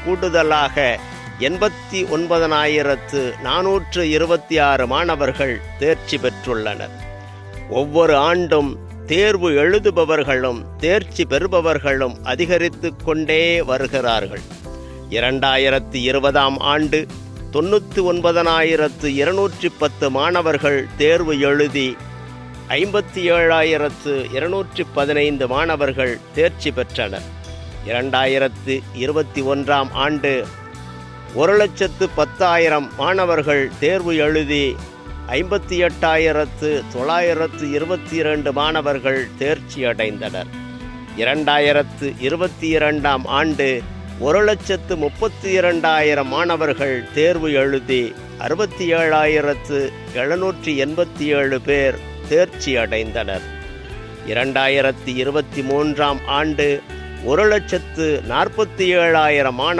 கூடுதலாக 89,426 மாணவர்கள் தேர்ச்சி பெற்றுள்ளனர். ஒவ்வொரு ஆண்டும் தேர்வு எழுதுபவர்களும் தேர்ச்சி பெறுபவர்களும் அதிகரித்து கொண்டே வருகிறார்கள். 2020ஆம் ஆண்டு 99,210 மாணவர்கள் தேர்வு எழுதி 57,215 மாணவர்கள் தேர்ச்சி பெற்றனர். 2021ஆம் ஆண்டு 1,10,000 மாணவர்கள் தேர்வு எழுதி 58,922 மாணவர்கள் தேர்ச்சி அடைந்தனர். 2022ஆம் ஆண்டு 1,32,000 மாணவர்கள் தேர்வு எழுதி 67,787 பேர் தேர்ச்சி அடைந்தனர். 2023ஆம் ஆண்டு 1,47,000 மாணவர்கள்